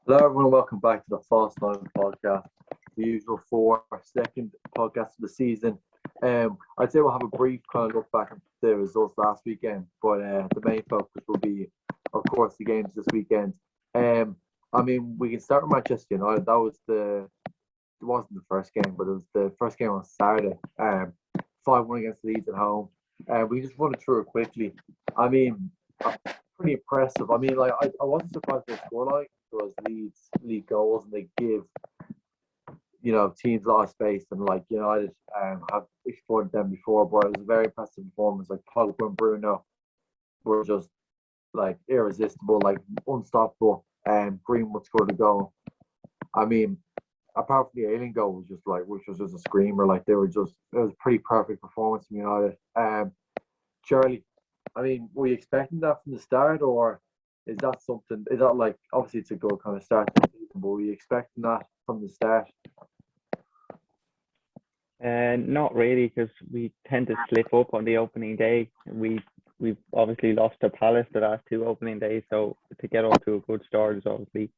Hello, everyone. Welcome back to the False Line podcast, the usual second podcast of the season. I'd say we'll have a brief kind of look back at the results last weekend, but the main focus will be, of course, the games this weekend. We can start with Manchester United. It wasn't the first game, but it was the first game on Saturday. 5-1 against Leeds at home. We just run it through it quickly. I mean, pretty impressive. I wasn't surprised with the scoreline. It was Leeds lead goals, and they give teams a lot of space. And like United have exploited them before, but it was a very impressive performance. Like Pogba and Bruno were just like irresistible, like unstoppable. And Greenwood scored a goal. I mean, apart from the alien goal, which was just a screamer. Like it was a pretty perfect performance from United. Charlie, were you expecting that from the start, or is that something? Is that like obviously it's a good kind of start to the season, but were you expecting that from the start? And not really, because we tend to slip up on the opening day. We've obviously lost to Palace the last two opening days, so to get off to a good start is obviously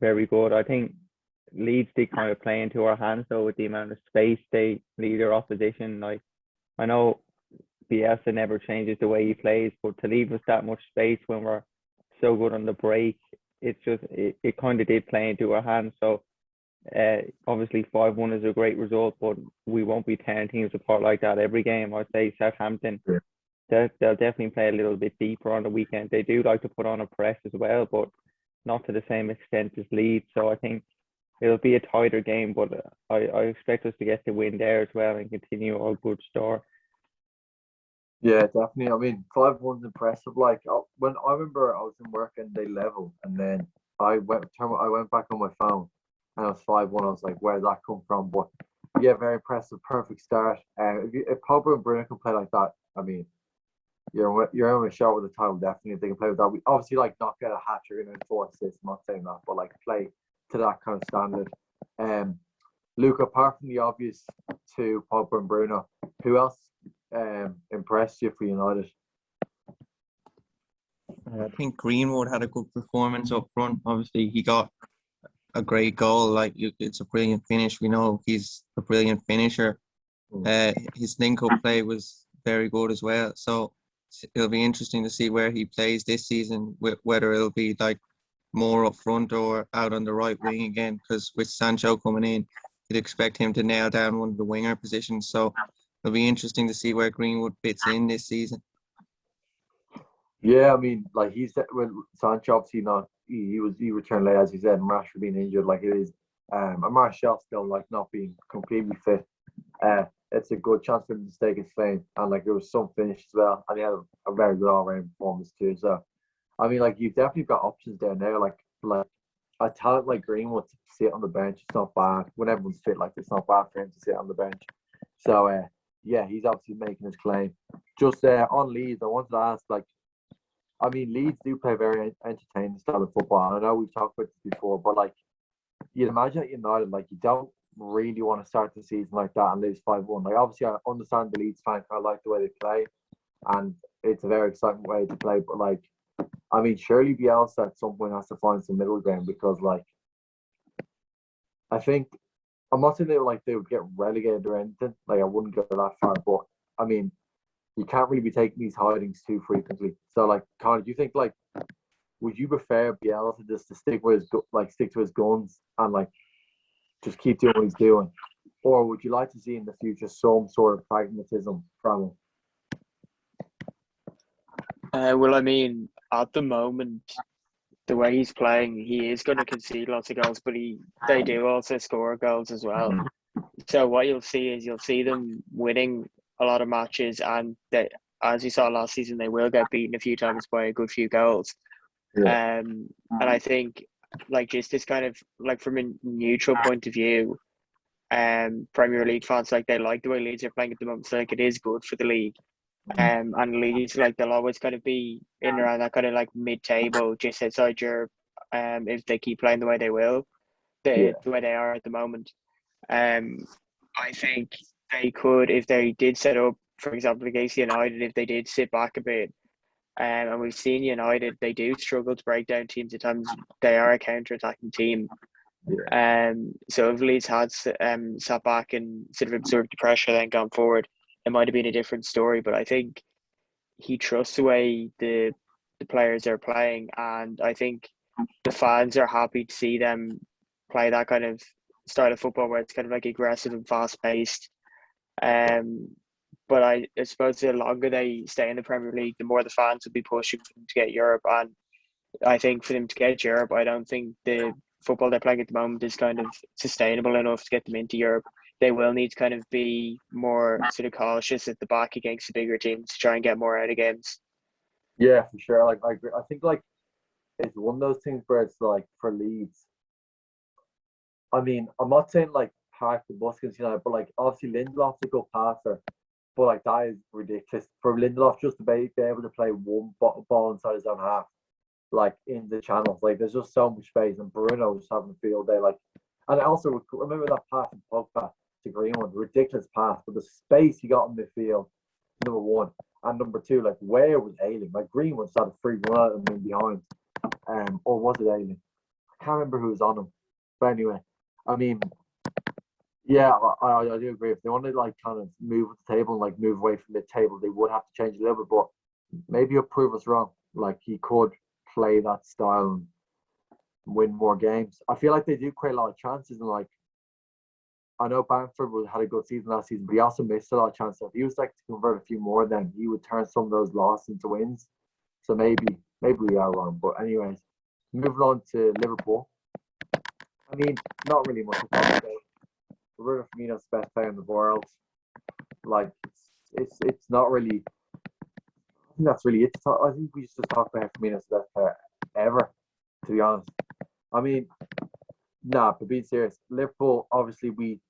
very good. I think Leeds did kind of play into our hands though with the amount of space they leave their opposition. Like I know Bielsa never changes the way he plays, but to leave us that much space when we're so good on the break, it kind of did play into our hands. So obviously 5-1 is a great result, but we won't be tearing teams apart like that every game. I'd say Southampton, Yeah. they'll definitely play a little bit deeper on the weekend. They do like to put on a press as well, but not to the same extent as Leeds. So I think it'll be a tighter game, but I expect us to get the win there as well and continue our good start. Yeah, definitely. 5-1's impressive. Like when I remember I was in work and they leveled, and then I went back on my phone, and it was 5-1. I was like, where did that come from? But yeah, very impressive, perfect start. If Pogba and Bruno can play like that, you're in a shot with the title definitely. If they can play with that, we obviously like not get a hat trick and 4 assists. I'm not saying that, but like play to that kind of standard. Luke, apart from the obvious two, Pogba and Bruno, who else impressed you for United? I think Greenwood had a good performance up front. Obviously, he got a great goal. It's a brilliant finish. We know he's a brilliant finisher. His link-up play was very good as well. So it'll be interesting to see where he plays this season, whether it'll be like more up front or out on the right wing again. Because with Sancho coming in, you'd expect him to nail down one of the winger positions. So it'll be interesting to see where Greenwood fits in this season. Yeah, like he said, when Sancho obviously not he returned late as he said, and Rashford being injured, like it is, and Martial still like not being completely fit. It's a good chance for him to stake his claim, and like there was some finish as well, and he had a very good all-round performance too. So, like you've definitely got options there now, like a talent like Greenwood to sit on the bench. It's not bad when everyone's fit. Like it's not bad for him to sit on the bench. So, yeah, he's obviously making his claim. Just on Leeds, I wanted to ask, like, Leeds do play very entertaining style of football. And I know we've talked about this before, but like, you'd imagine at United, like, you don't really want to start the season like that and lose 5-1. Like, obviously, I understand the Leeds fans kind of like the way they play, and it's a very exciting way to play. But like, surely Bielsa at some point has to find some middle ground because, like, I think I'm not saying they would get relegated or anything. Like, I wouldn't go that far, but I mean, you can't really be taking these hidings too frequently. So, like, Connor, do you think like would you prefer Bielsa just to stick to his guns and like just keep doing what he's doing, or would you like to see in the future some sort of pragmatism from him? At the moment, the way he's playing, he is going to concede lots of goals, but they do also score goals as well. So what you'll see them winning a lot of matches, and that, as you saw last season, they will get beaten a few times by a good few goals. Yeah. And I think, like, just this kind of, like, from a neutral point of view, Premier League fans, like, they like the way Leeds are playing at the moment. So, like, it is good for the league. And Leeds, like, they'll always kind of be in around that kind of like mid-table, just outside Europe. If they keep playing the way they will, the way they are at the moment. I think they could, if they did set up, for example, against United, if they did sit back a bit And we've seen United, they do struggle to break down teams at times. They are a counter-attacking team. So if Leeds had sat back and sort of absorbed the pressure then gone forward, it might have been a different story. But I think he trusts the way the players are playing, and I think the fans are happy to see them play that kind of style of football where it's kind of like aggressive and fast-paced. But I suppose the longer they stay in the Premier League, the more the fans will be pushing for them to get Europe. And I think for them to get Europe, I don't think the football they're playing at the moment is kind of sustainable enough to get them into Europe. They will need to kind of be more sort of cautious at the back against the bigger teams to try and get more out of games. Yeah, for sure. Like I agree. I think like it's one of those things where it's like for Leeds. I mean, I'm not saying like park the bus against United, but like obviously Lindelof's a good passer, but like that is ridiculous for Lindelof just to be able to play one ball inside his own half, like in the channels. Like there's just so much space, and Bruno was having a field day. Like, and I also remember that pass from Pogba to Greenwood, ridiculous pass, but the space he got in midfield, number one, and number two, like where was Ayling? Like Greenwood started free run out and in behind, or was it Ayling? I can't remember who was on him, but anyway, I mean, yeah, I do agree. If they want to like kind of move with the table and like move away from the table, they would have to change a little bit. But maybe he'll prove us wrong. Like he could play that style and win more games. I feel like they do create a lot of chances, and like I know Bamford had a good season last season, but he also missed a lot of chances. So if he was like to convert a few more, then he would turn some of those losses into wins. So maybe we are wrong. But anyways, moving on to Liverpool. I mean, not really much to talk about. Roberto Firmino's the best player in the world. Like it's not really. I think that's really it. I think we should just talk about Firmino's the best player ever. To be honest, I mean, but being serious, Liverpool obviously we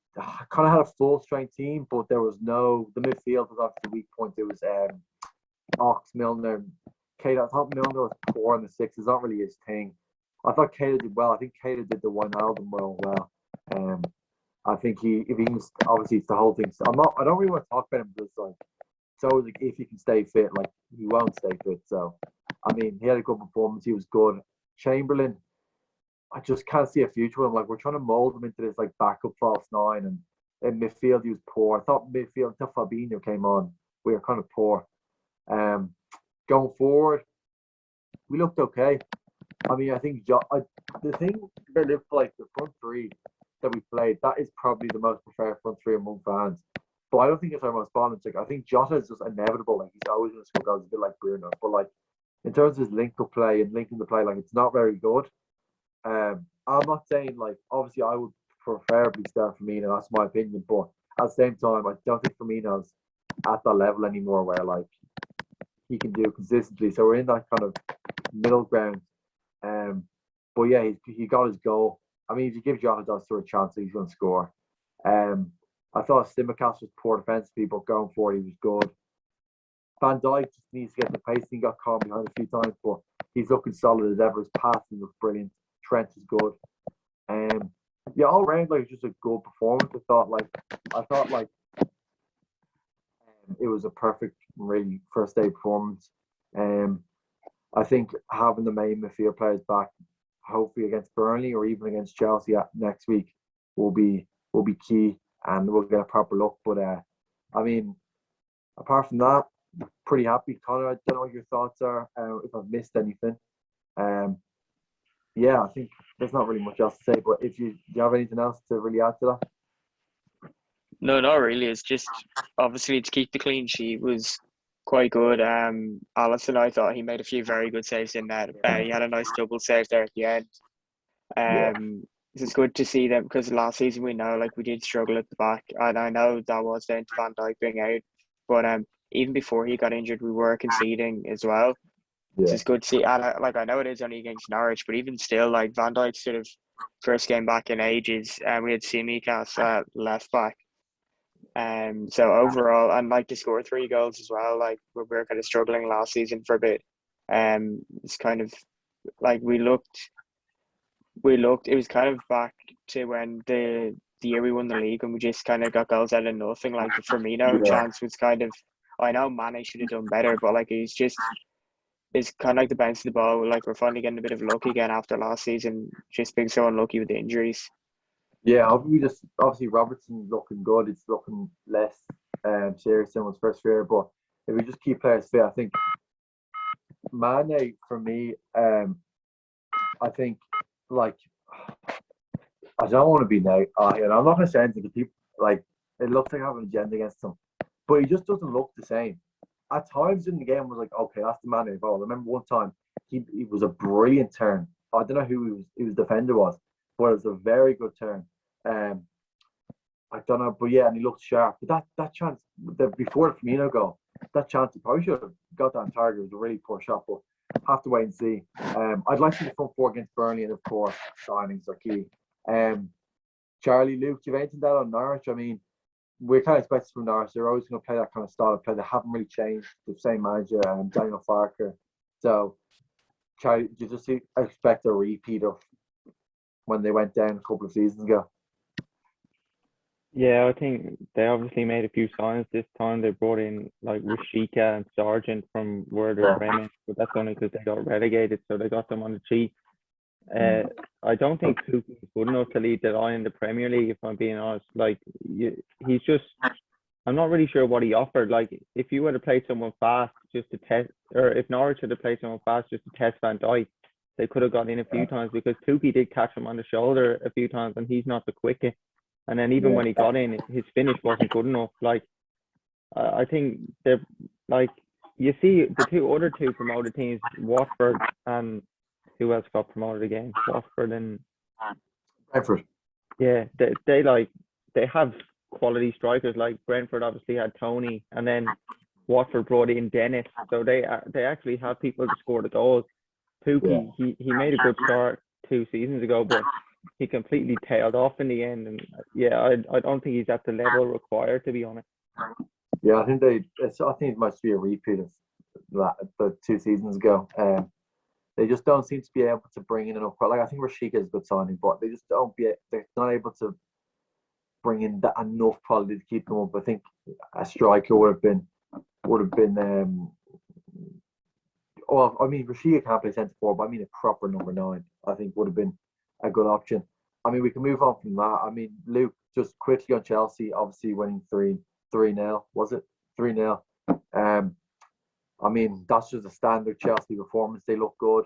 kind of had a full strength team, but there was no the midfield was obviously the weak point. It was Ox, Milner, Keita. I thought Milner was poor in the six. It's not really his thing. I thought Keita did well. I think Keita did the Wijnaldum role well. I think if he can, obviously it's the whole thing. So I don't really want to talk about him because like, so like if he can stay fit, like he won't stay fit. So, I mean, he had a good performance. He was good. Chamberlain, I just can't see a future with him. Like we're trying to mold him into this like backup false nine, and in midfield he was poor. I thought midfield until Fabinho came on, we were kind of poor. Going forward, we looked okay. I mean, I think the thing about Liverpool, like the front three that we played, that is probably the most preferred front three among fans. But I don't think it's our most balanced. Like I think Jota is just inevitable. Like he's always going to score goals, a bit like Bruno. But like in terms of his link up play and linking the play, like it's not very good. I'm not saying like obviously I would preferably start Firmino. That's my opinion. But at the same time, I don't think Firmino's at that level anymore where like he can do consistently. So we're in that kind of middle ground. But yeah, he got his goal. I mean, if you give Jota that sort of chance, he's going to score. I thought Simicast was poor defensively, but going forward, he was good. Van Dijk just needs to get the pace. He got caught behind a few times, but he's looking solid as ever. His passing looks brilliant. Trent is good. Yeah, all round, like just a good performance. I thought it was a perfect, really first day performance. I think having the main midfield players back, hopefully against Burnley or even against Chelsea next week, will be key, and we'll get a proper look. But I mean, apart from that, pretty happy. Connor, I don't know what your thoughts are. If I've missed anything, yeah, I think there's not really much else to say. But do you have anything else to really add to that? No, not really. It's just obviously to keep the clean sheet was quite good. Alisson, I thought he made a few very good saves in that. He had a nice double save there at the end. It's good to see them because last season we know like we did struggle at the back, and I know that was down to Van Dijk being out. But even before he got injured, we were conceding as well. Yeah. It's good to see. And I know it is only against Norwich, but even still, like Van Dijk's sort of first game back in ages, and we had Simicast left back. So overall, and like to score 3 goals as well. Like we were kind of struggling last season for a bit. It's kind of like we looked. It was kind of back to when the year we won the league, and we just kind of got goals out of nothing. Like the Firmino chance was kind of. I know Mane should have done better, but like he's just is kind of like the bounce of the ball. Like we're finally getting a bit of luck again after last season, just being so unlucky with the injuries. Yeah, we just obviously Robertson's looking good. It's looking less serious than his first year. But if we just keep players fit, I think Mane for me, I think like I don't want to be negative, and I'm not going to say anything because people like it looks like I have an agenda against him, but he just doesn't look the same. At times in the game, I was like, okay, that's the Mane ball. I remember one time he was a brilliant turn. I don't know who he was defender was, but it was a very good turn. I don't know, but yeah, and he looked sharp. But that chance, before the Firmino goal, that chance he probably should have got that on target. It was a really poor shot, but have to wait and see. I'd like to see the front four against Burnley, and of course, signings are key. Charlie, Luke, do you have anything that on Norwich? I mean, we're kind of expecting from Norwich. They're always going to play that kind of style of play. They haven't really changed. The same manager, Daniel Farker. So, Charlie, do you just expect a repeat of when they went down a couple of seasons ago? Yeah, I think they obviously made a few signs this time. They brought in like Rashika and Sargent from Werder Bremen, but that's only because they got relegated, so they got them on the cheap. I don't think Tuchel is good enough to lead the line in the Premier League, if I'm being honest. Like, he's just, I'm not really sure what he offered. Like, if you were to play someone fast just to test, or if Norwich had to play someone fast just to test Van Dijk, they could have got in a few times because Tuchel did catch him on the shoulder a few times, and he's not the quickest. And then even when he got in, his finish wasn't good enough. Like, I think they're like, you see the other two promoted teams, Watford and who else got promoted again? Watford and Brentford. Yeah, they have quality strikers. Like Brentford obviously had Tony, and then Watford brought in Dennis. So they actually have people to score the goals. Pookie, he made a good start 2 seasons ago, but he completely tailed off in the end. And yeah, I don't think he's at the level required, to be honest. Yeah, I think it must be a repeat of that the 2 seasons ago. They just don't seem to be able to bring in enough. Like I think Rashika is a good signing, but they just they're not able to bring in that enough quality to keep them up. I think a striker would have been. Well, I mean, Rashika can't play centre forward, but I mean a proper number 9. I think would have been a good option. I mean, we can move on from that. I mean, Luke, just quickly on Chelsea, obviously winning 3-0, was it 3-0? I mean, that's just a standard Chelsea performance. They look good.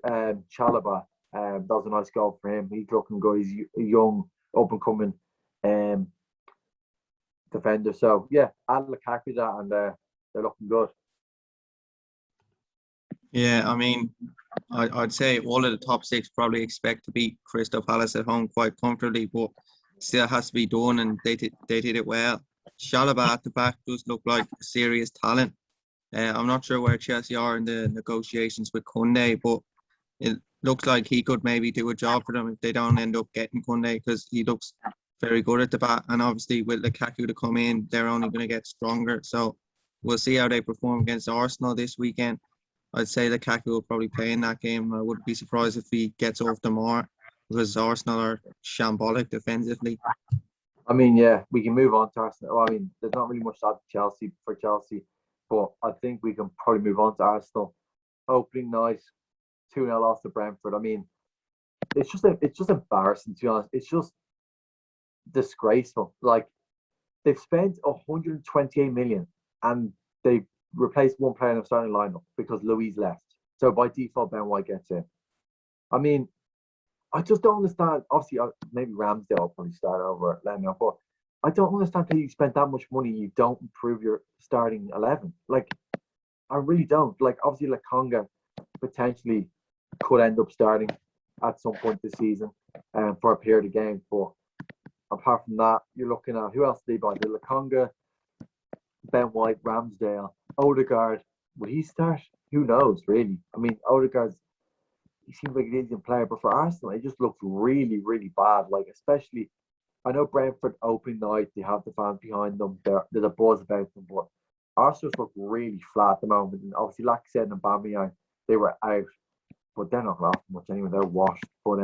Chalobah, that was a nice goal for him. He's looking good. He's a young, up-and-coming defender. So, yeah, add Lukaku to that, and they're looking good. Yeah, I mean, I'd say all of the top 6 probably expect to beat Crystal Palace at home quite comfortably, but still has to be done, and they did it well. Chalobah at the back does look like a serious talent. I'm not sure where Chelsea are in the negotiations with Koundé, but it looks like he could maybe do a job for them if they don't end up getting Koundé, because he looks very good at the back. And obviously with Lukaku to come in, they're only going to get stronger. So we'll see how they perform against Arsenal this weekend. I'd say Lukaku will probably play in that game. I wouldn't be surprised if he gets off the mark, because Arsenal are shambolic defensively. I mean, yeah, we can move on to Arsenal. Well, I mean, there's not really much to add to Chelsea, but I think we can probably move on to Arsenal. Opening night, 2-0 loss to Brentford. I mean, it's just embarrassing, to be honest. It's just disgraceful. Like, they've spent 128 million and they've replaced one player in the starting lineup because Louise left. So by default, Ben White gets in. I mean, I just don't understand. Obviously, maybe Ramsdale will probably start over at Leno, but I don't understand how you spend that much money. You don't improve your starting 11. Like, I really don't. Like, obviously, Lakonga potentially could end up starting at some point this season for a period of games. But apart from that, you're looking at who else did they buy? The Lakonga, Ben White, Ramsdale, Odegaard. Would he start? Who knows, really? I mean, he seems like a decent player, but for Arsenal, it just looks really, really bad. Like, especially, I know Brentford opening night, they have the fans behind them, there's a buzz about them, but Arsenal look really flat at the moment. And obviously, like I said, in Aubameyang, they were out, but they're not off much anyway. They're washed. But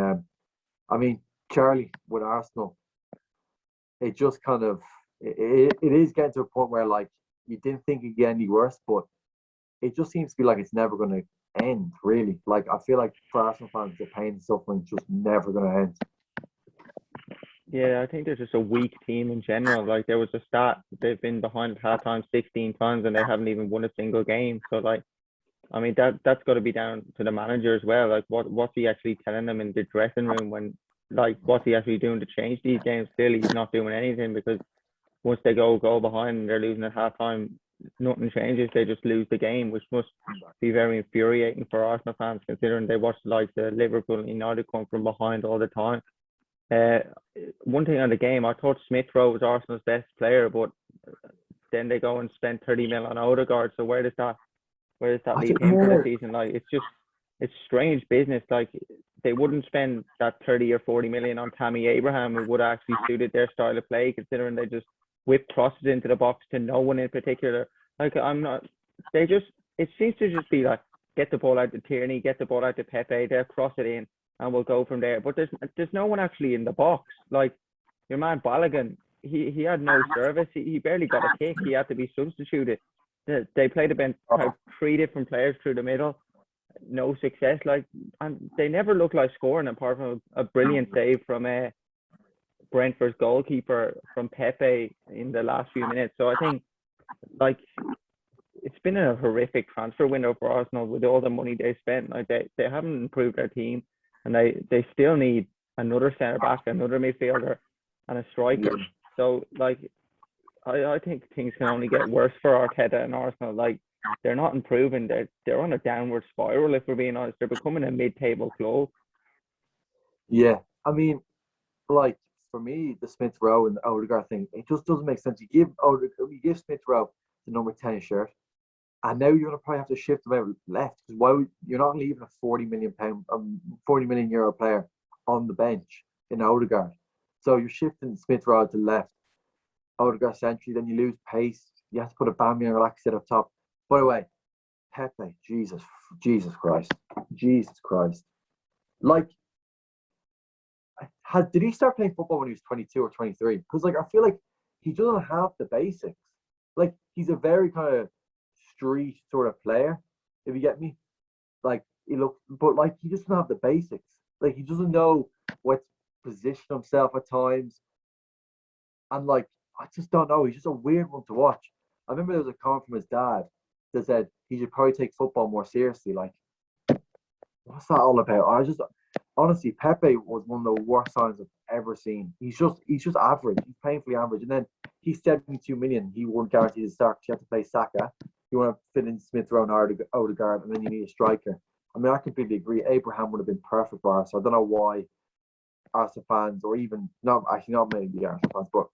I mean, Charlie, with Arsenal, it just kind of it is getting to a point where like you didn't think it'd get any worse, but it just seems to be like it's never going to end, really. Like, I feel like for Arsenal fans, the pain and suffering is just never going to end. Yeah, I think they're just a weak team in general. Like there was a stat, they've been behind at halftime 16 times and they haven't even won a single game. So like, I mean that's got to be down to the manager as well. Like what's he actually telling them in the dressing room when like what's he actually doing to change these games? Clearly he's not doing anything because once they go behind and they're losing at halftime, nothing changes. They just lose the game, which must be very infuriating for Arsenal fans considering they watch like the Liverpool and United come from behind all the time. Uh, One thing on the game, I thought Smith Rowe was Arsenal's best player, but then they go and spend 30 mil on Odegaard. So where does that leave him for the season? Like it's strange business. Like they wouldn't spend that 30 or 40 million on Tammy Abraham, who would have actually suited their style of play, considering they just whip crosses into the box to no one in particular. Like it seems to just be like get the ball out to Tierney, get the ball out to Pepe, they'll cross it in and we'll go from there. But there's no one actually in the box. Like your man Balogun, he had no service. He barely got a kick. He had to be substituted. They played about 3 different players through the middle. No success. Like, and they never look like scoring apart from a brilliant save from Brentford's goalkeeper from Pepe in the last few minutes. So I think like it's been a horrific transfer window for Arsenal with all the money they spent. Like they haven't improved their team. And they still need another centre back, another midfielder, and a striker. So like, I think things can only get worse for Arteta and Arsenal. Like they're not improving. They're on a downward spiral. If we're being honest, they're becoming a mid-table club. Yeah, I mean, like for me, the Smith Rowe and the Odegaard thing, it just doesn't make sense. You give Smith Rowe the number 10 shirt. And now you're gonna probably have to shift them out left because you're not leaving a €40 million player on the bench in Odegaard. So you're shifting Smith Rowe to left, Odegaard century, then you lose pace. You have to put a Bambi or Lacazette up top. By the way, Pepe, Jesus Christ. Like, did he start playing football when he was 22 or 23? Because like I feel like he doesn't have the basics. Like he's a very kind of street sort of player, if you get me. Like but like he doesn't have the basics. Like he doesn't know what to position himself at times. And like I just don't know. He's just a weird one to watch. I remember there was a comment from his dad that said he should probably take football more seriously. Like, what's that all about? Honestly, Pepe was one of the worst signs I've ever seen. He's just average. He's painfully average. And then he's 72 million. He won't guarantee to start. You have to play Saka. You want to fit in Smith Rowe and Odegaard, and then you need a striker. I mean, I completely agree. Abraham would have been perfect for us. So I don't know why Arsenal fans, or even not maybe Arsenal fans, but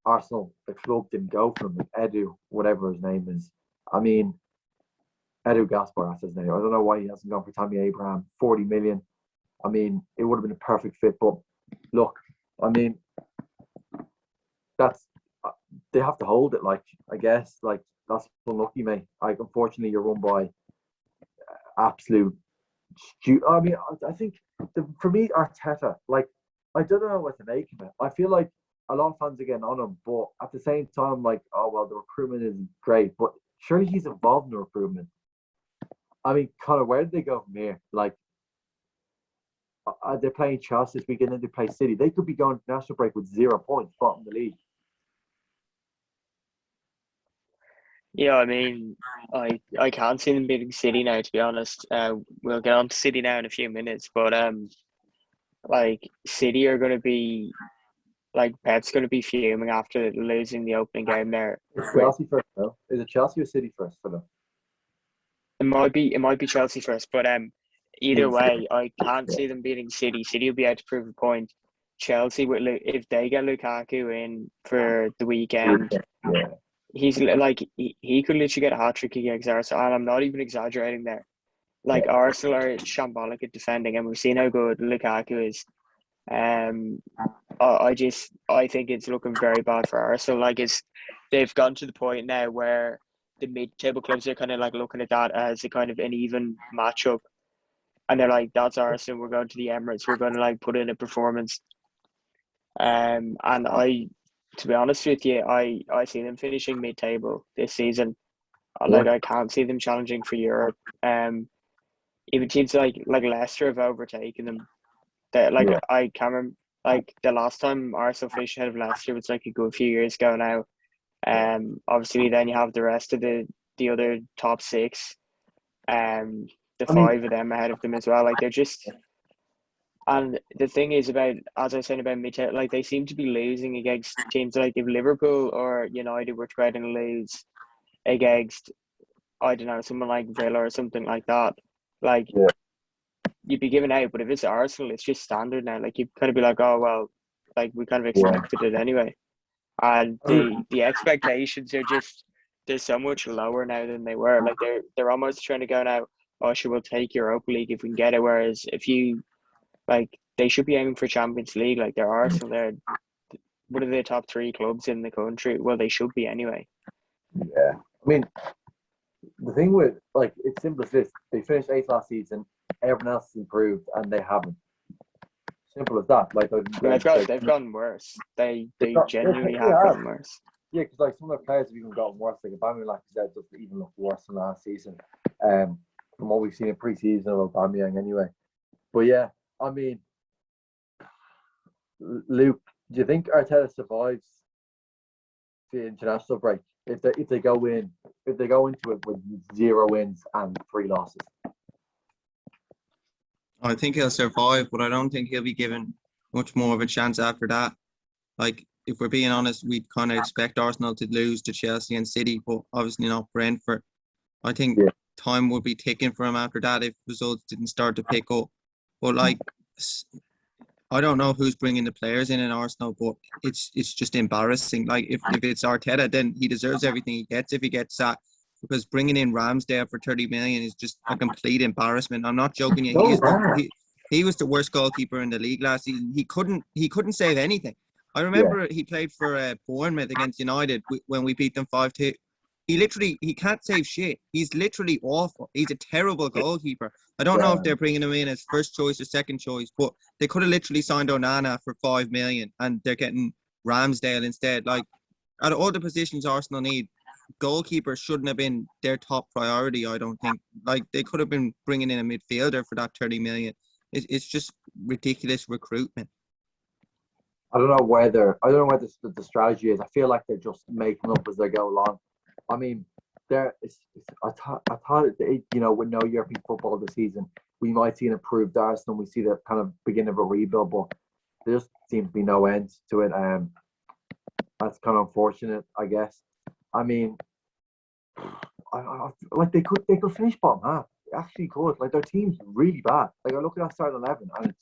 Arsenal, the club, didn't go for him. Like Edu, whatever his name is. I mean, Edu Gaspar, that's his name. I don't know why he hasn't gone for Tammy Abraham. 40 million. I mean, it would have been a perfect fit. But look, I mean, they have to hold it. Like, I guess, like that's unlucky, mate. Like, unfortunately, you're run by absolute. I mean, I think for me, Arteta, like, I don't know what to make of it. I feel like a lot of fans are getting on him, but at the same time, like, oh well, the recruitment isn't great, but surely he's involved in the recruitment. I mean, Connor, where did they go from here? Like, they're playing Chelsea this weekend, then they play City. They could be going to national break with 0 points, bottom of the league. Yeah, I mean, I can't see them beating City now, to be honest. We'll get on to City now in a few minutes, but like City are going to be like Pep's going to be fuming after losing the opening game there. Is Chelsea first, though? Is it Chelsea or City first for them? It might be Chelsea first, but either way, I can't see them beating City. City will be able to prove a point. Chelsea, if they get Lukaku in for the weekend, he's like he could literally get a hat trick against Arsenal, and I'm not even exaggerating there. Like Arsenal are shambolic at defending, and we've seen how good Lukaku is. I think it's looking very bad for Arsenal. Like they've gone to the point now where the mid-table clubs are kind of like looking at that as a kind of an even matchup, and they're like, "That's Arsenal. We're going to the Emirates. We're going to like put in a performance." And to be honest with you, I see them finishing mid-table this season. Like I can't see them challenging for Europe. Even teams like Leicester have overtaken them. That like Yeah. I can't remember. Like the last time Arsenal finished ahead of Leicester was like a good few years ago now. Obviously then you have the rest of the other top six. The I mean, five of them ahead of them as well. Like they're just. And the thing is about, as I was saying about Midtown, like they seem to be losing against teams like if Liverpool or United were trying to lose against, I don't know, someone like Villa or something like that. Like Yeah. you'd be given out, but if it's Arsenal, it's just standard now. Like you'd kind of be like, oh well, like we kind of expected it anyway. And the expectations are just they're so much lower now than they were. Like they're almost trying to go now. Oh, sure, we'll take Europa League if we can get it. Whereas if you like, they should be aiming for Champions League. Like they're Arsenal, they're one of the top three clubs in the country. Well, they should be anyway. Yeah. I mean, the thing with like it's simple as this: they finished eighth last season. Everyone else has improved, and they haven't. Simple as that. Like They've gotten worse. They genuinely they have gotten worse. Yeah, because like some of the players have even gotten worse. Like Aubameyang, like you said, doesn't even look worse than last season. From what we've seen in pre-season of Aubameyang, anyway. But yeah, I mean, Luke, do you think Arteta survives the international break if they go into it with 0 wins and 3 losses? I think he'll survive, but I don't think he'll be given much more of a chance after that. Like, if we're being honest, we'd kind of expect Arsenal to lose to Chelsea and City, but obviously not Brentford. I think time would be ticking for him after that if results didn't start to pick up. But like, I don't know who's bringing the players in Arsenal, but it's just embarrassing. Like, if it's Arteta, then he deserves everything he gets if he gets sacked. Because bringing in Ramsdale for 30 million is just a complete embarrassment. I'm not joking you. He was the worst goalkeeper in the league last season. He couldn't save anything. I remember he played for Bournemouth against United when we beat them 5-2. He can't save shit. He's literally awful. He's a terrible goalkeeper. I don't know if they're bringing him in as first choice or second choice, but they could have literally signed Onana for 5 million and they're getting Ramsdale instead. Like, at all the positions Arsenal need, goalkeeper shouldn't have been their top priority, I don't think. Like, they could have been bringing in a midfielder for that 30 million. It's just ridiculous recruitment. I don't know what the strategy is. I feel like they're just making up as they go along. I mean, I thought with no European football this season, we might see an improved Arsenal. We see the kind of beginning of a rebuild, but there just seems to be no end to it. That's kind of unfortunate, I guess. I mean, like they could finish bottom half. They actually could. Like their team's really bad. Like I look at our starting 11 and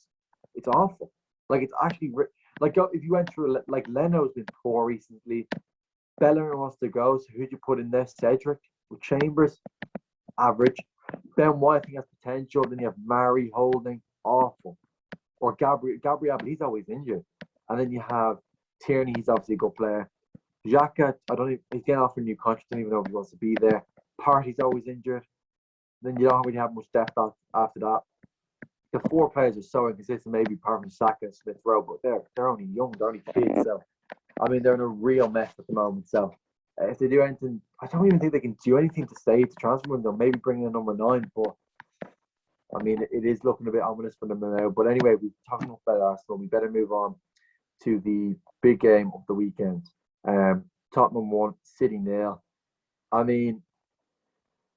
it's awful. Like it's actually like if you went through like Leno's been poor recently. Bellerin wants to go, so who'd you put in there? Cedric with Chambers, average. Ben White, I think has potential. Then you have Mari Holding, awful. Or Gabriel, but he's always injured. And then you have Tierney, he's obviously a good player. Xhaka, he's getting off a new contract. I don't even know if he wants to be there. Partey's always injured. Then you don't really have much depth after that. The 4 players are so inconsistent, maybe apart from Saka and Smith Rowe, but they're only young, they're only kids. So, I mean, they're in a real mess at the moment. So, if they do anything, I don't even think they can do anything to save the transfer window. Maybe bring in number 9, but I mean, it is looking a bit ominous for them now. But anyway, we've talked enough about Arsenal. We better move on to the big game of the weekend. Tottenham 1, City 0. I mean,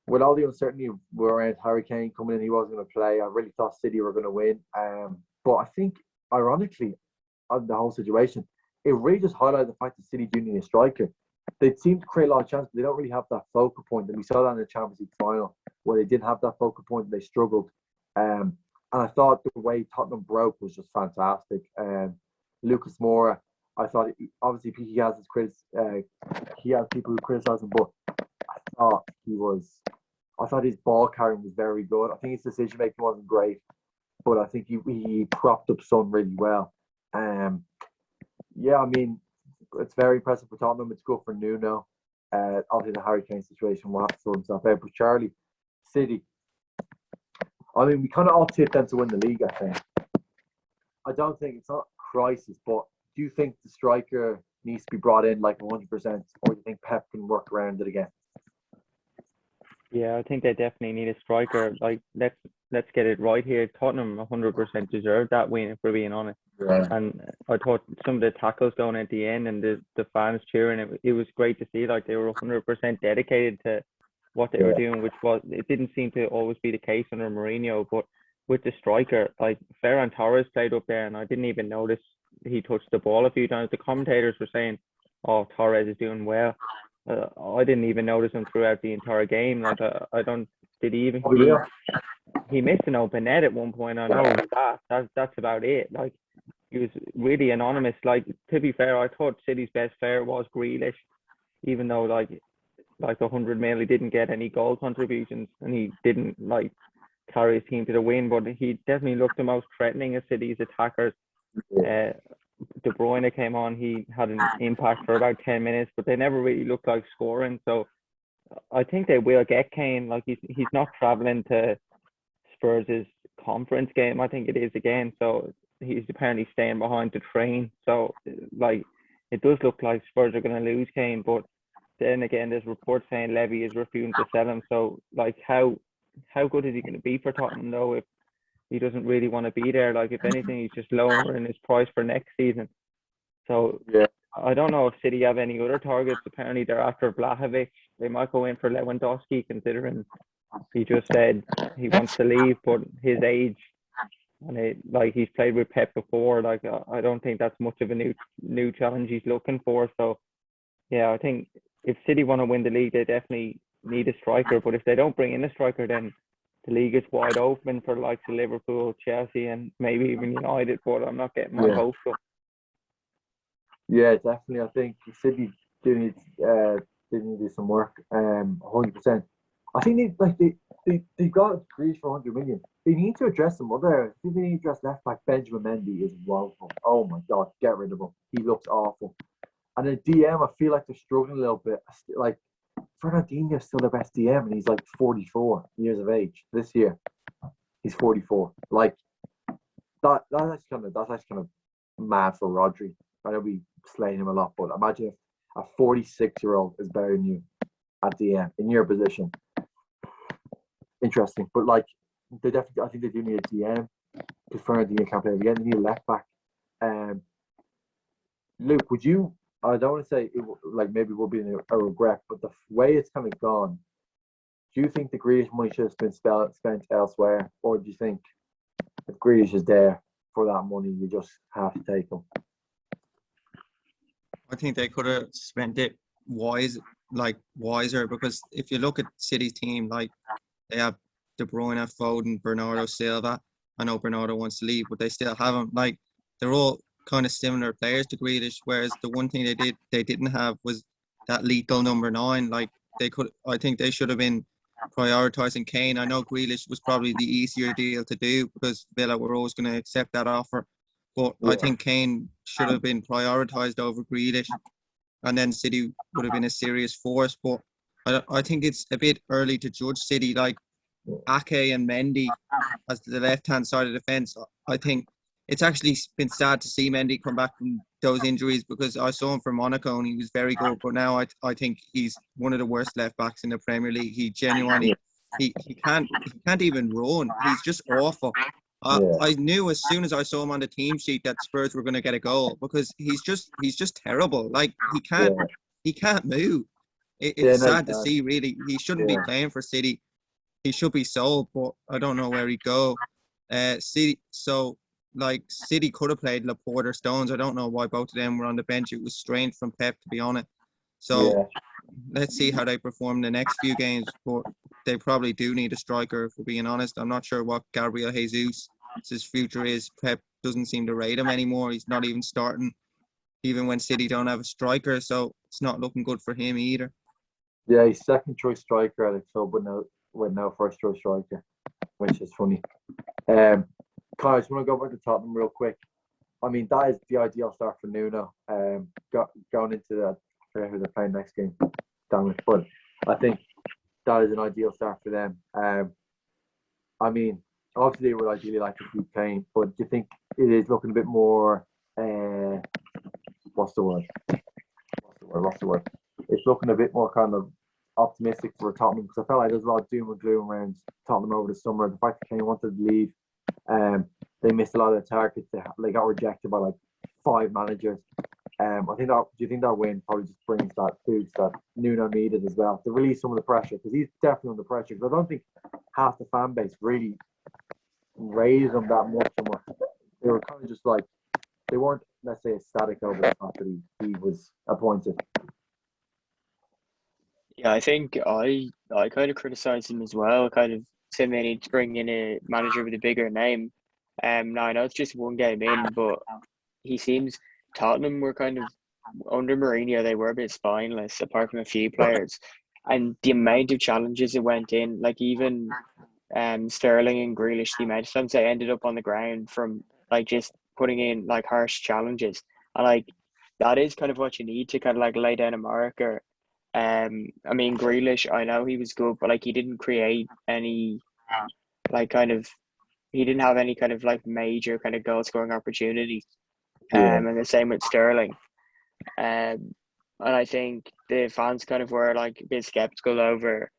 with all the uncertainty around Harry Kane coming in, he wasn't going to play. I really thought City were going to win. But I think, ironically, on the whole situation, it really just highlighted the fact that City do need a striker. They seem to create a lot of chances, but they don't really have that focal point. And we saw that in the Champions League final, where they didn't have that focal point and they struggled. And I thought the way Tottenham broke was just fantastic. Lucas Moura, I thought, obviously he has people who criticise him, but I thought his ball carrying was very good. I think his decision making wasn't great, but I think he propped up Son really well. I mean, it's very impressive for Tottenham. It's good for Nuno. Obviously the Harry Kane situation will have to sort himself out. But Charlie, City, I mean, we kind of all tip them to win the league, I think. I don't think it's not a crisis, but do you think the striker needs to be brought in like 100%, or do you think Pep can work around it again? Yeah, I think they definitely need a striker. Like, let's get it right here. Tottenham 100% deserved that win, if we're being honest. Yeah. And I thought some of the tackles going at the end and the fans cheering, it was great to see. Like, they were 100% dedicated to what they were doing, which was, it didn't seem to always be the case under Mourinho. But with the striker, like, Ferran Torres played up there, and I didn't even notice he touched the ball a few times. The commentators were saying, "Oh, Torres is doing well." I didn't even notice him throughout the entire game. Like, I don't. Did he even? Oh, yeah. He missed an open net at one point. I know that's about it. Like, he was really anonymous. Like, to be fair, I thought City's best player was Grealish, even though like 100 mil, he didn't get any goal contributions, and he didn't like carry his team to the win. But he definitely looked the most threatening of City's attackers. De Bruyne came on, he had an impact for about 10 minutes, but they never really looked like scoring. So I think they will get Kane. Like, he's not traveling to Spurs' conference game, I think it is again. So he's apparently staying behind to train. So, like, it does look like Spurs are going to lose Kane. But then again, there's reports saying Levy is refusing to sell him. So, like, how good is he going to be for Tottenham, though, if he doesn't really want to be there? Like, if anything, he's just lowering his price for next season. So Yeah. I don't know if City have any other targets. Apparently, they're after Vlahovic. They might go in for Lewandowski, considering he just said he wants to leave, but his age, and like, he's played with Pep before. Like, I don't think that's much of a new challenge he's looking for. So yeah, I think if City want to win the league, they definitely need a striker. But if they don't bring in a striker, then the league is wide open for like Liverpool, Chelsea, and maybe even United. But I'm not getting my hopes up. Yeah, definitely. I think City do need to do some work. 100%. I think they got Greece for 100 million. They need to address some other areas. I think they need to address left back. Benjamin Mendy is woeful. Oh my god, get rid of him. He looks awful. And the DM, I feel like they're struggling a little bit. Like, Fernandinho is still the best DM, and he's like 44 years of age this year. He's 44. Like, that's actually kind of mad for Rodri. I know we slaying him a lot, but imagine if a 46-year-old is better than you at DM in your position. Interesting, but like, I think they do need a DM because Fernandinho can't play again. They need a left back. Luke, would you? I don't want to say like maybe it will be a regret, but the way it's kind of gone, do you think the Grealish money should have been spent elsewhere, or do you think if Grealish is there for that money, you just have to take him? I think they could have spent it wiser, because if you look at City's team, like, they have De Bruyne, Foden, Bernardo Silva. I know Bernardo wants to leave, but they still have him. Like, they're all kind of similar players to Grealish, whereas the one thing they didn't have was that lethal number 9. Like, I think they should have been prioritizing Kane. I know Grealish was probably the easier deal to do because Villa were always going to accept that offer, but I think Kane should have been prioritized over Grealish, and then City would have been a serious force. But I think it's a bit early to judge City. Like, Ake and Mendy as the left-hand side of the fence, I think it's actually been sad to see Mendy come back from those injuries, because I saw him for Monaco and he was very good, but now I think he's one of the worst left-backs in the Premier League. He genuinely, he can't even run. He's just awful. I knew as soon as I saw him on the team sheet that Spurs were going to get a goal, because he's just terrible. Like, he can't move. It's sad to see, really. He shouldn't be playing for City. He should be sold, but I don't know where he'd go. City could have played Laporte or Stones. I don't know why both of them were on the bench. It was strange from Pep, to be honest. So let's see how they perform the next few games. But they probably do need a striker, if we're being honest. I'm not sure what Gabriel Jesus' future is. Pep doesn't seem to rate him anymore. He's not even starting, even when City don't have a striker. So it's not looking good for him either. Yeah, he's second choice striker at the club, but no first choice striker, which is funny. Kyle, I just want to go back to Tottenham real quick. I mean, that is the ideal start for Nuno. Going into that, I forget who they're playing next game. Damn it! But I think that is an ideal start for them. I mean, obviously they would ideally like to keep playing, but do you think it is looking a bit more? What's the word? It's looking a bit more kind of optimistic for Tottenham because I felt like there's a lot of doom and gloom around Tottenham over the summer. The fact that Kane wanted to leave, they missed a lot of their targets. They got rejected by like 5 managers. I think that. Do you think that win probably just brings that boost that Nuno needed as well to release some of the pressure because he's definitely under pressure. Because I don't think half the fan base really raised him that much. They were kind of just like they weren't, let's say, ecstatic over the fact that he was appointed. Yeah, I think I kind of criticised him as well. Kind of saying they need to bring in a manager with a bigger name. Now I know it's just one game in, but he seems Tottenham were kind of under Mourinho. They were a bit spineless, apart from a few players, and the amount of challenges that went in, like even Sterling and Grealish, the amount of times they ended up on the ground from like just putting in like harsh challenges, and like that is kind of what you need to kind of like lay down a marker. I mean Grealish, I know he was good, but like he didn't create any like kind of he didn't have any kind of like major kind of goal scoring opportunities. And the same with Sterling. And I think the fans kind of were like a bit skeptical over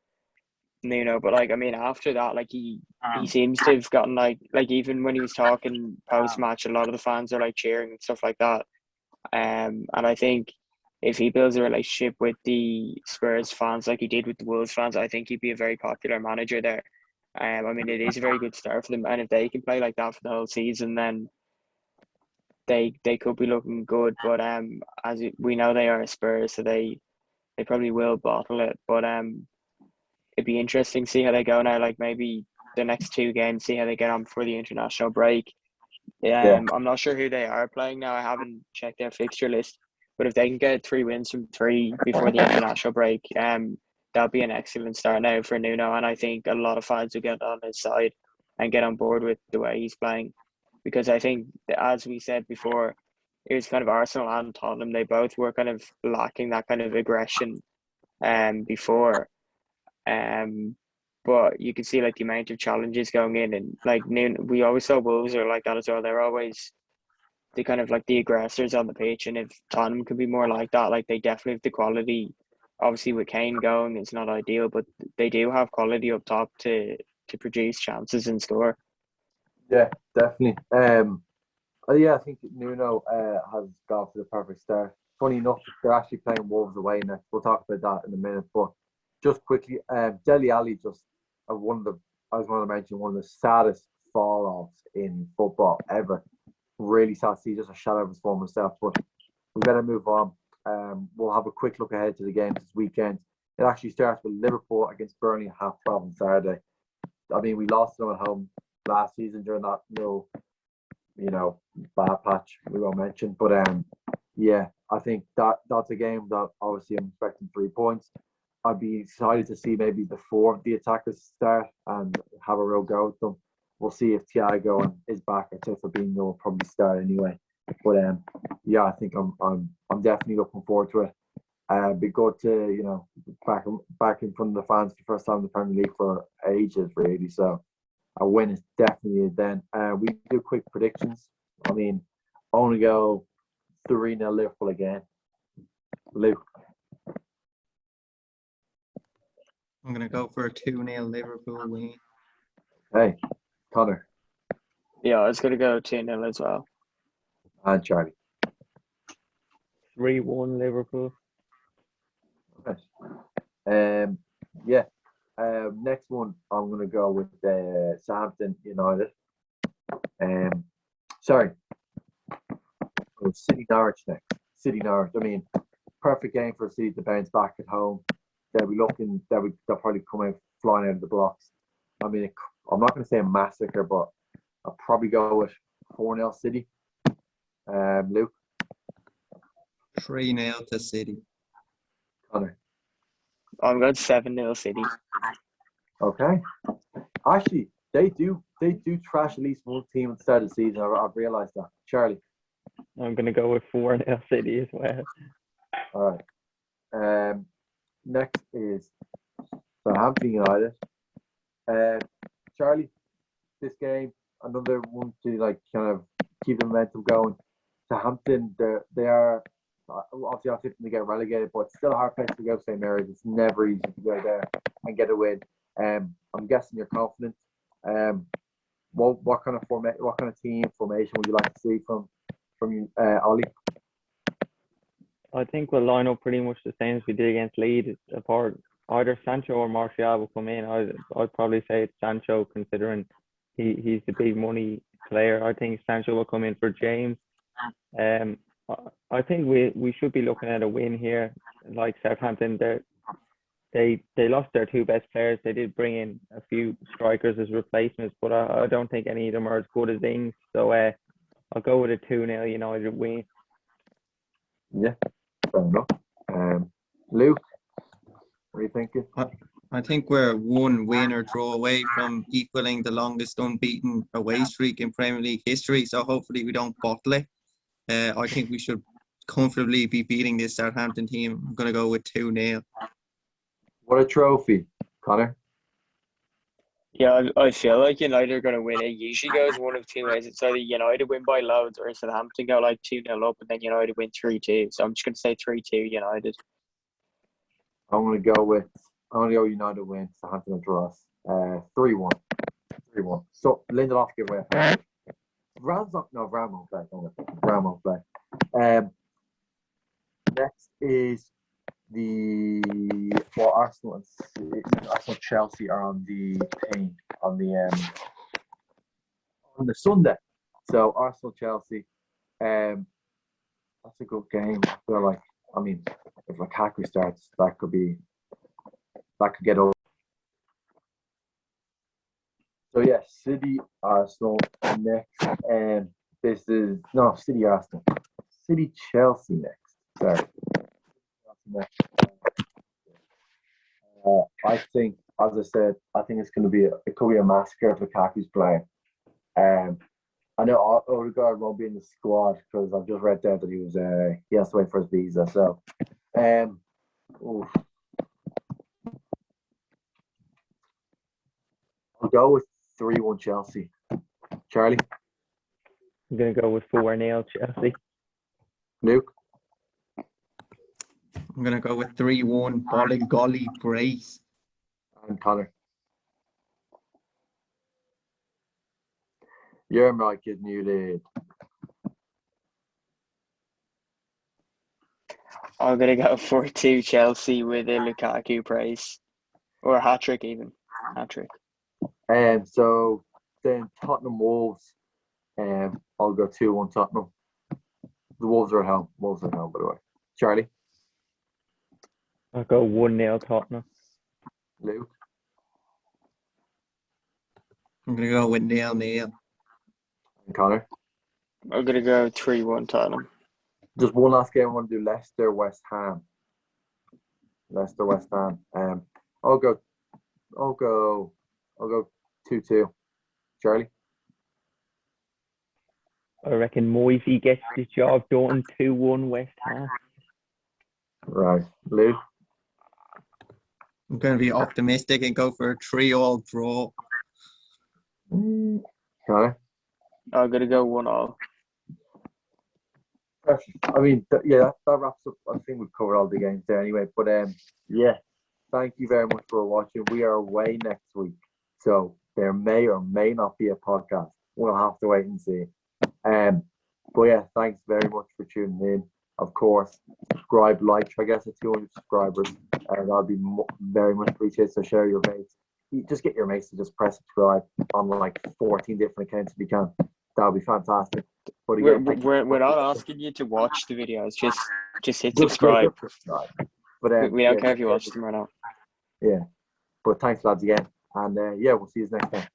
Nuno, but like I mean after that, like he seems to have gotten like even when he was talking post match, a lot of the fans are like cheering and stuff like that. And I think if he builds a relationship with the Spurs fans like he did with the Wolves fans, I think he'd be a very popular manager there. I mean it is a very good start for them, and if they can play like that for the whole season, then they could be looking good. But we know they are a Spurs, so they probably will bottle it. But it'd be interesting to see how they go now. Like maybe the next 2 games, see how they get on before the international break. I'm not sure who they are playing now. I haven't checked their fixture list. But if they can get 3 wins from 3 before the international break, that'll be an excellent start now for Nuno. And I think a lot of fans will get on his side and get on board with the way he's playing. Because I think, as we said before, it was kind of Arsenal and Tottenham. They both were kind of lacking that kind of aggression before. But you can see like the amount of challenges going in, and like we always saw Wolves are like that as well. They're always the kind of like the aggressors on the pitch, and if Tottenham could be more like that, like they definitely have the quality. Obviously, with Kane going, it's not ideal, but they do have quality up top to produce chances and score. Yeah, definitely. I think Nuno has got off to the perfect start. Funny enough, they're actually playing Wolves away next. We'll talk about that in a minute. But just quickly, Dele Alli just I was going to mention one of the saddest fall offs in football ever. Really sad to see, just a shadow of his former self. But we better move on. We'll have a quick look ahead to the games this weekend. It actually starts with Liverpool against Burnley at 12:30 on Saturday. I mean, we lost them at home last season during that bad patch we won't mention. But I think that's a game that obviously I'm expecting 3 points. I'd be excited to see maybe the 4 of the attackers start and have a real go with them. We'll see if Thiago is back. I think Fabinho will probably start anyway. But I think I'm definitely looking forward to it. It'd be good to back in front of the fans for the first time in the Premier League for ages, really. So a win is definitely it then. We do quick predictions. I mean, I want to go 3-0 Liverpool again. Luke. I'm going to go for a 2-0 Liverpool win. Hey, Connor. Yeah, I was going to go 2-0 as well. And Charlie. 3-1 Liverpool. Okay. Next one, I'm going to go with Southampton United. City Norwich next. City Norwich. I mean, perfect game for City to bounce back at home. They'll probably come out flying out of the blocks. I mean, I'm not going to say a massacre, but I'll probably go with 4-0 City. Luke. 3-0 to City. Connor. I'm going 7-0 City. Okay. Actually, they do trash at least one team at the start of the season. I've realised that. Charlie. I'm going to go with 4-0 City as well. All right. Next is Southampton United. Charlie, this game, another one to kind of keep the momentum going. Southampton, they are obviously I think they get relegated, but it's still a hard place to go, St. Mary's. It's never easy to go there and get a win. I'm guessing you're confident. What kind of team formation would you like to see from Ollie? I think we'll line up pretty much the same as we did against Leeds. Apart, either Sancho or Martial will come in. I'd probably say it's Sancho, considering he's the big money player. I think Sancho will come in for James. I think we should be looking at a win here. Like Southampton, they lost their two best players. They did bring in a few strikers as replacements, but I don't think any of them are as good as Ings. So I'll go with a 2-0 United win. Yeah, fair enough. Luke, what are you thinking? I think we're one win or draw away from equaling the longest unbeaten away streak in Premier League history. So hopefully we don't bottle it. I think we should comfortably be beating this Southampton team. I'm going to go with 2-0. What a trophy, Connor. Yeah, I feel like United are going to win. It usually goes one of two ways. It's either United win by loads or Southampton go like 2-0 up and then United win 3-2. So I'm just going to say 3-2 United. I'm going to go United win, Southampton and draw us. 3-1. 3-1. So Lindelof give away a foul. Varane won't play. Varane won't play. Next is Arsenal Chelsea are on the thing on the Sunday. So Arsenal Chelsea, that's a good game. I feel like, if Lukaku starts, that could get over. So yeah, City Arsenal next, and City Arsenal, City Chelsea next. Sorry. I think, as I said, it's going to be it could be a massacre if Lukaku's playing. I know Odegaard won't be in the squad because I've just read there that he has to wait for his visa. So, I'll go with 3-1 Chelsea. Charlie? I'm going to go with 4-0 Chelsea. Luke? I'm going to go with 3-1 Golly Brace. And Connor? Your mic is muted. I'm going to go 4-2 Chelsea with a Lukaku brace. Or a hat-trick even. Hat-trick. So then Tottenham Wolves. I'll go 2-1 Tottenham. The Wolves are at home. By the way. Charlie? I'll go 1-0 Tottenham. Luke? I'm going to go with 0-0. And Connor? I'm going to go 3-1 Tottenham. Just one last game. I want to do Leicester West Ham. I'll go 2-2. Charlie? I reckon Moisey gets the job done. 2-1 West Ham. Right. Luke? I'm going to be optimistic and go for a 3-3 draw. Connor? I'm going to go 1-1. Perfect. That wraps up. I think we've covered all the games there anyway. But thank you very much for watching. We are away next week, so there may or may not be a podcast. We'll have to wait and see. But yeah, thanks very much for tuning in. Of course, subscribe, like, try to get to 200 subscribers. That'll be very much appreciated. So share your mates. Just get your mates to just press subscribe on like 14 different accounts if you can. That would be fantastic. But again, we're not asking you to watch the videos. Just hit subscribe. But we don't care if you watch them or not. Yeah. But thanks, lads, again. And we'll see you next time.